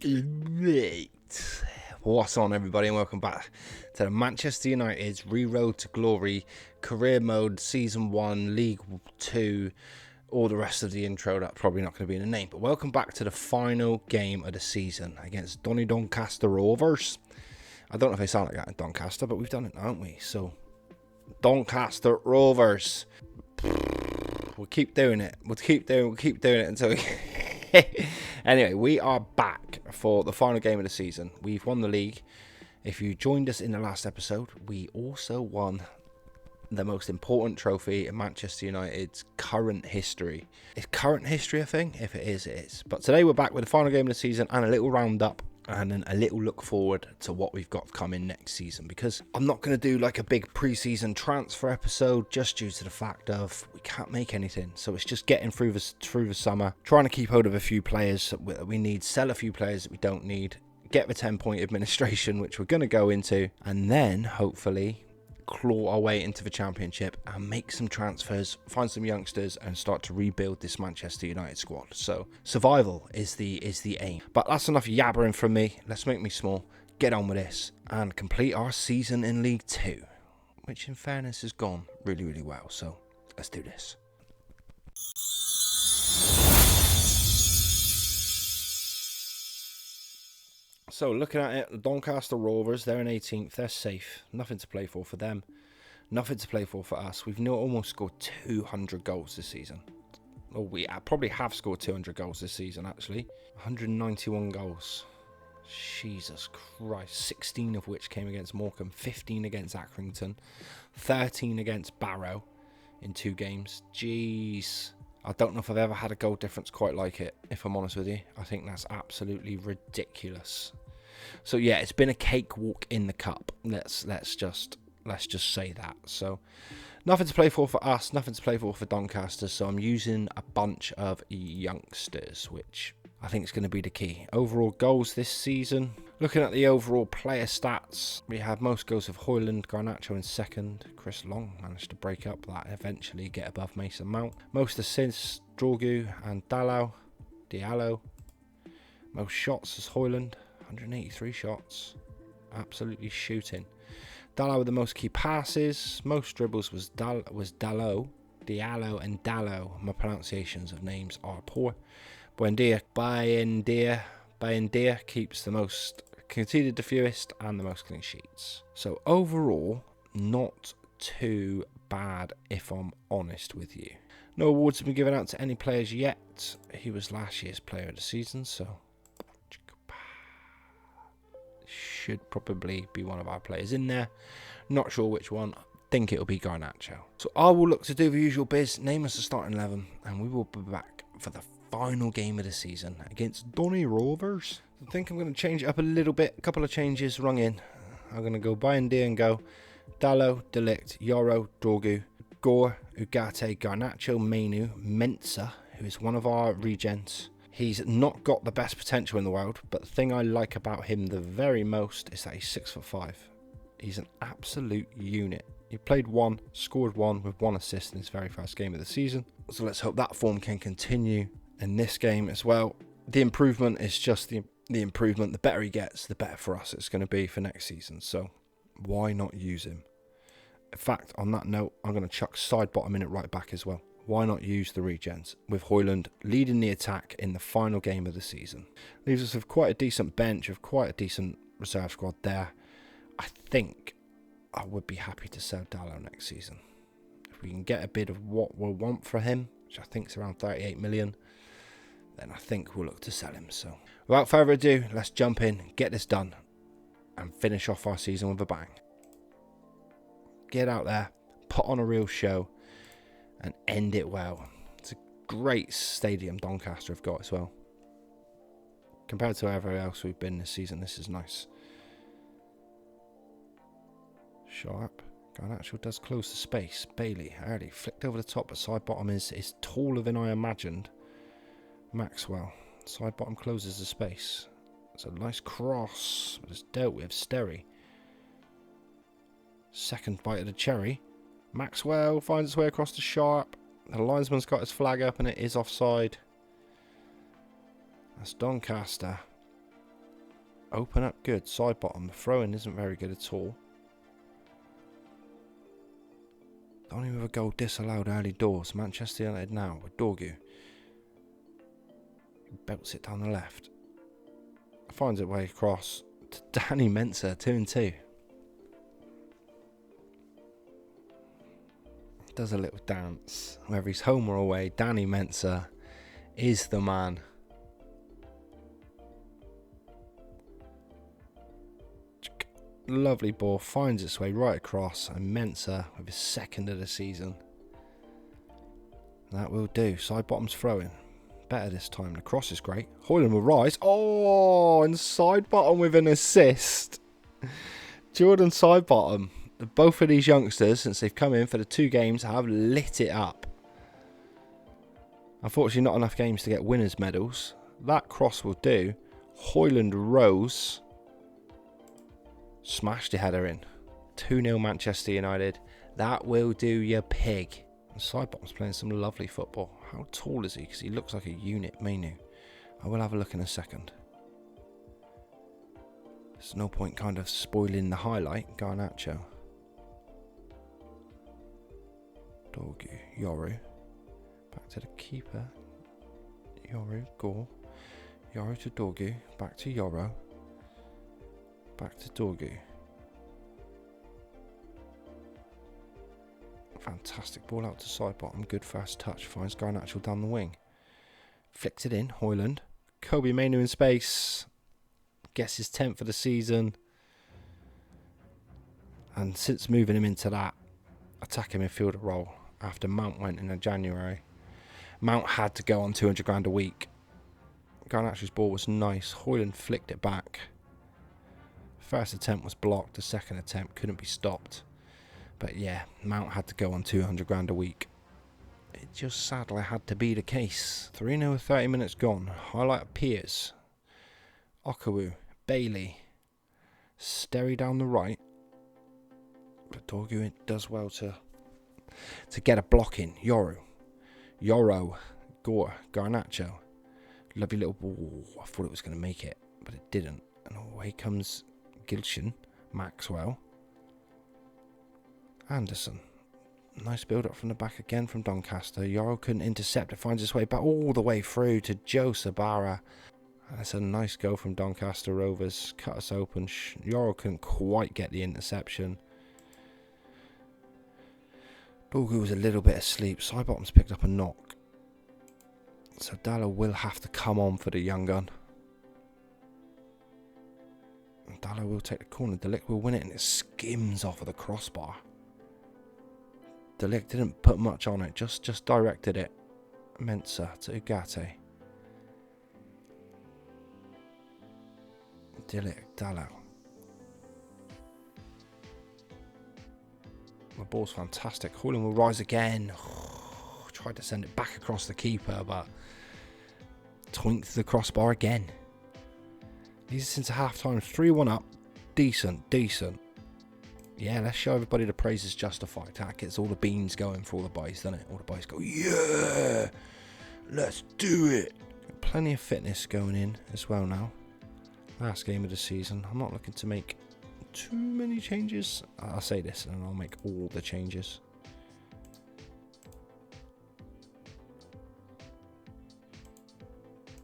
Right. What's on, everybody, and welcome back to the Manchester United's Re-Road to Glory Career Mode Season 1 League 2, all the rest of the intro. That's probably not going to be in the name, but welcome back to the final game of the season against Doncaster Rovers. I don't know if I sound like that in Doncaster, but we've done it, haven't we? So, Doncaster Rovers. We'll keep doing it. We'll keep doing it until we... Anyway, we are back for the final game of the season. We've won the league. If you joined us in the last episode, we also won the most important trophy in Manchester United's current history. It's current history, I think. If it is, it is. But today we're back with the final game of the season and a little roundup and then a little look forward to what we've got coming next season, because I'm not going to do like a big pre-season transfer episode just due to the fact of we can't make anything. So it's just getting through the summer, trying to keep hold of a few players that we need, sell a few players that we don't need, get the 10-point administration, which we're going to go into, and then hopefully claw our way into the Championship and make some transfers, find some youngsters and start to rebuild this Manchester United squad. So survival is the aim. But that's enough yabbering from me. Let's make me small, get on with this and complete our season in League 2, which in fairness has gone really, really well. So let's do this. So looking at it, the Doncaster Rovers, they're in 18th, they're safe, nothing to play for them, nothing to play for us. We've not almost scored 200 goals this season. Well, we probably have scored 200 goals this season, actually. 191 goals. Jesus Christ, 16 of which came against Morecambe, 15 against Accrington, 13 against Barrow in 2 games. Jeez. I don't know if I've ever had a goal difference quite like it, if I'm honest with you. I think that's absolutely ridiculous. So yeah, it's been a cakewalk in the cup. Let's just say that. So nothing to play for us, nothing to play for Doncaster. So I'm using a bunch of youngsters, which I think is going to be the key. Overall goals this season. Looking at the overall player stats, we have most goals of Højlund, Garnacho in second. Chris Long managed to break up that, eventually get above Mason Mount. Most assists, Drogu and Diallo. Most shots is Højlund, 183 shots. Absolutely shooting. Diallo with the most key passes. Most dribbles was Diallo and Dallo. My pronunciations of names are poor. Bayendier keeps the most, conceded the fewest and the most clean sheets. So overall, not too bad if I'm honest with you. No awards have been given out to any players yet. He was last year's player of the season, so should probably be one of our players in there. Not sure which one. Think it'll be Garnacho. So I will look to do the usual biz, name us a starting 11, and we will be back for the final game of the season against Donny Rovers. I think I'm going to change it up a little bit. A couple of changes rung in. I'm going to go Bayendier and go Dallo, Delict, Yoro, Drogu, Gore, Ugarte, Garnacho, Menu, Mensah, who is one of our regents. He's not got the best potential in the world, but the thing I like about him the very most is that he's 6'5". He's an absolute unit. He played 1, scored 1 with 1 assist in his very first game of the season. So let's hope that form can continue in this game as well. The improvement is just the improvement. The better he gets, the better for us it's going to be for next season. So why not use him? In fact, on that note, I'm going to chuck side bottom in it right back as well. Why not use the regens with Højlund leading the attack in the final game of the season? Leaves us with quite a decent bench, with quite a decent reserve squad there. I think I would be happy to sell Dallo next season. If we can get a bit of what we'll want for him, which I think is around 38 million, then I think we'll look to sell him. So without further ado, let's jump in, get this done, and finish off our season with a bang. Get out there, put on a real show, and end it well. It's a great stadium Doncaster have got as well. Compared to everywhere else we've been this season, this is nice. Sharp. Garnacho does close the space. Bailey, early, flicked over the top, but side bottom is taller than I imagined. Maxwell, side bottom closes the space. It's a nice cross, but it's dealt with. Sterry. Second bite of the cherry. Maxwell finds its way across to Sharp. The linesman's got his flag up and it is offside. That's Doncaster. Open up good. Side bottom. The throw-in isn't very good at all. Only with a goal disallowed early doors. Manchester United now with Dorgu. Belts it down the left. Finds its way across to Danny Mensah. 2-2. Does a little dance. Whether he's home or away, Danny Mensah is the man. Lovely ball, finds its way right across, and Mensah with his second of the season. That will do. Side bottom's throwing. Better this time. The cross is great. Hoyland will rise. Oh, and side bottom with an assist. Jordan side bottom. Both of these youngsters, since they've come in for the 2 games, have lit it up. Unfortunately, not enough games to get winners' medals. That cross will do. Hoyland rose. Smashed the header in. 2-0 Manchester United. That will do, you pig. And Sidebottom's playing some lovely football. How tall is he? Because he looks like a unit, Menu. I will have a look in a second. There's no point kind of spoiling the highlight. Garnacho. Dorgu. Yoru. Back to the keeper. Yoru. Gore. Yoru to Dorgu. Back to Yoro. Back to Dorgu. Fantastic ball out to side bottom. Good first touch. Finds Garnacho down the wing. Flicks it in. Hoyland. Kobe Mainu in space. Gets his 10th for the season. And since moving him into that attacking midfielder role after Mount went in January, Mount had to go on 200 grand a week. Garnacho's ball was nice. Hoyland flicked it back. First attempt was blocked. The second attempt couldn't be stopped. But yeah, Mount had to go on 200 grand a week. It just sadly had to be the case. 3-0 with 30 minutes gone. Highlight appears. Okawu, Bailey, Sterry down the right. But Dorgu does well to get a block in. Yoro, Gore, Garnacho. Lovely little ball. I thought it was going to make it, but it didn't. And away comes Gilshin, Maxwell, Anderson. Nice build up from the back again from Doncaster. Yoro couldn't intercept. It finds its way back all the way through to Joe Sabara. That's a nice go from Doncaster Rovers. Cut us open. Yoro couldn't quite get the interception. Dorgu was a little bit asleep. Sidebottom's picked up a knock. So Dallo will have to come on for the young gun. Dallo will take the corner. Delict will win it and it skims off of the crossbar. Delict didn't put much on it. Just directed it. Mensah to Ugarte. Dallo. The ball's fantastic. Hoyland will rise again. Tried to send it back across the keeper, but twinked the crossbar again. These are since half time. 3-1 up. Decent. Yeah, let's show everybody the praise is justified. That gets all the beans going for all the boys, doesn't it? All the boys go, yeah, let's do it. Plenty of fitness going in as well now. Last game of the season. I'm not looking to make too many changes. I'll say this and I'll make all the changes.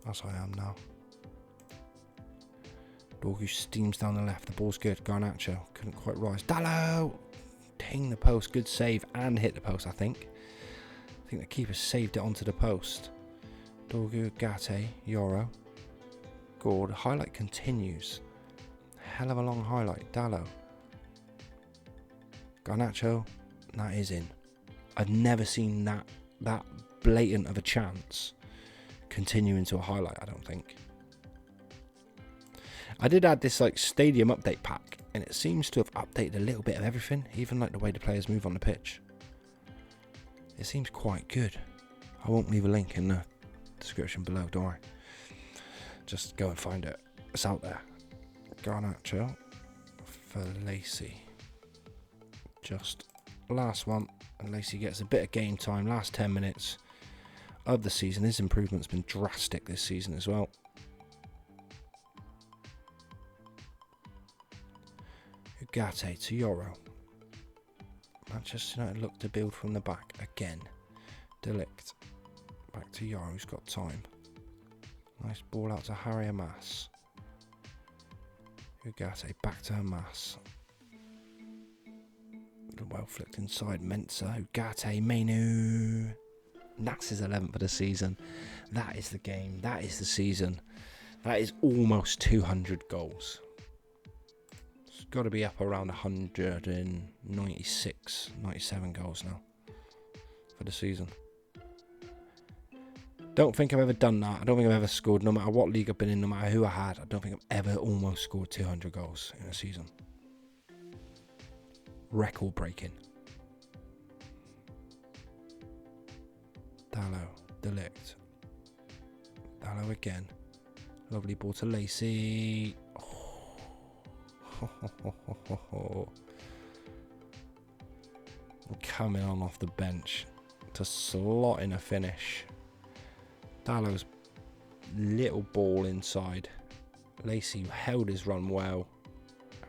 As I am now. Dorgu steams down the left. The ball's good. Garnacho couldn't quite rise. Dallo! Ding the post. Good save and hit the post, I think. I think the keeper saved it onto the post. Dorgu, Gate, Yoro. Gord. Highlight continues. Hell of a long highlight. Dallo. Garnacho. That is in. I've never seen that blatant of a chance continue into a highlight, I don't think. I did add this like stadium update pack, and it seems to have updated a little bit of everything, even like the way the players move on the pitch. It seems quite good. I won't leave a link in the description below, don't worry. Just go and find it. It's out there. Garnacho for Lacey. Just last one, and Lacey gets a bit of game time. Last 10 minutes of the season. His improvement's been drastic this season as well. Ugarte to Euro. Manchester United look to build from the back again. Delict. Back to Euro, who's got time. Nice ball out to Harry Hamas. Ugarte back to Hamas. Well flicked inside Mensah. Ugarte, Menu. That's his 11th of the season. That is the game. That is the season. That is almost 200 goals. It's got to be up around 196, 97 goals now for the season. Don't think I've ever done that. I don't think I've ever scored, no matter what league I've been in, no matter who I had. I don't think I've ever almost scored 200 goals in a season. Record breaking. Dalot, Delict. Dalot again. Lovely ball to Lacey. Oh. Coming on off the bench to slot in a finish. Dalot's little ball inside. Lacey held his run well.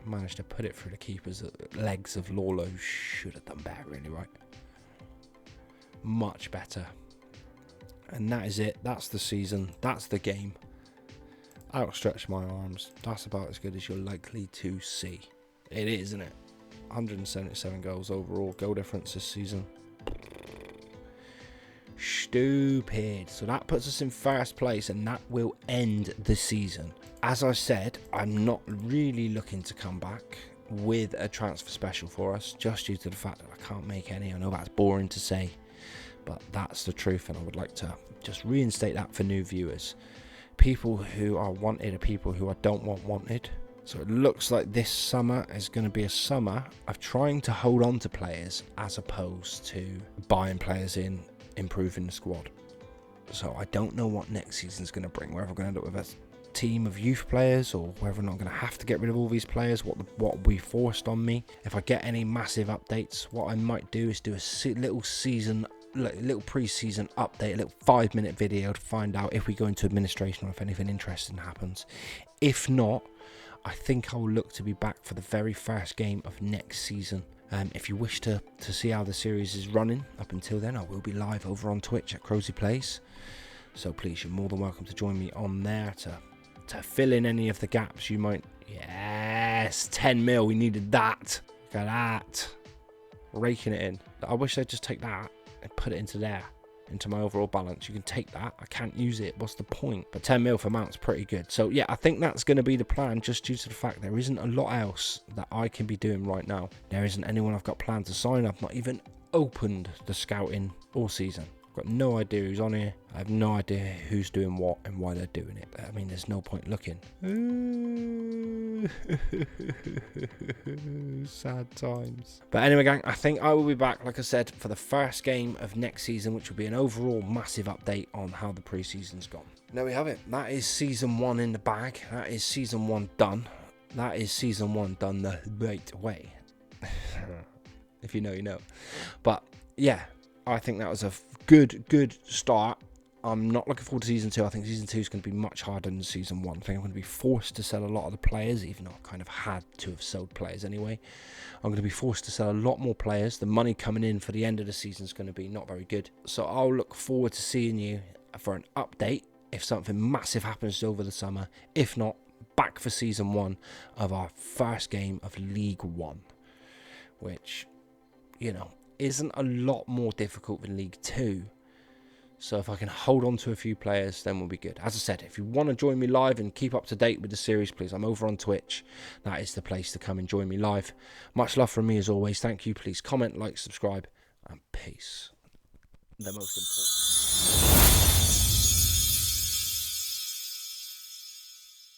Managed to put it through the keeper's legs of Lawler, who should have done better, really, right? Much better. And that is it. That's the season. That's the game. Outstretch my arms. That's about as good as you're likely to see. It is, isn't it? 177 goals overall. Goal difference this season. Stupid. So that puts us in first place, and that will end the season. As I said, I'm not really looking to come back with a transfer special for us, just due to the fact that I can't make any. I know that's boring to say, but that's the truth, and I would like to just reinstate that for new viewers. People who are wanted are people who I don't want wanted. So it looks like this summer is going to be a summer of trying to hold on to players as opposed to buying players in, improving the squad. So I don't know what next season's going to bring, whether we're going to end up with a team of youth players or whether or not I'm going to have to get rid of all these players, what will be forced on me. If I get any massive updates, what I might do is do a little pre-season update, a little 5-minute video to find out if we go into administration or if anything interesting happens. If not, I think I will look to be back for the very first game of next season. If you wish to see how the series is running up until then, I will be live over on Twitch at Crosy Plays. So please, you're more than welcome to join me on there to fill in any of the gaps you might. Yes, 10 mil, we needed that. Look at that. Raking it in. I wish they'd just take that and put it into there, into my overall balance. You can take that. I can't use it. What's the point? But 10 mil for Mount's pretty good. So yeah, I think that's going to be the plan, just due to the fact there isn't a lot else that I can be doing right now. There isn't anyone I've got planned to sign. I've not even opened the scouting all season. I've got no idea who's on here. I have no idea who's doing what and why they're doing it. I mean, there's no point looking. Sad times. But anyway, gang, I think I will be back, like I said, for the first game of next season, which will be an overall massive update on how the pre-season's gone. There we have it. That is season 1 in the bag. That is season 1 done. That is season 1 done the right way. If you know, you know. But yeah, I think that was a good start. I'm not looking forward to season 2. I think season 2 is going to be much harder than season 1. I think I'm going to be forced to sell a lot of the players, even though I kind of had to have sold players anyway. I'm going to be forced to sell a lot more players. The money coming in for the end of the season is going to be not very good. So I'll look forward to seeing you for an update if something massive happens over the summer. If not, back for season 1 of our first game of League 1, which, you know, isn't a lot more difficult than League 2. So if I can hold on to a few players, then we'll be good. As I said, if you want to join me live and keep up to date with the series, please, I'm over on Twitch. That is the place to come and join me live. Much love from me as always. Thank you. Please comment, like, subscribe, and peace. The most important.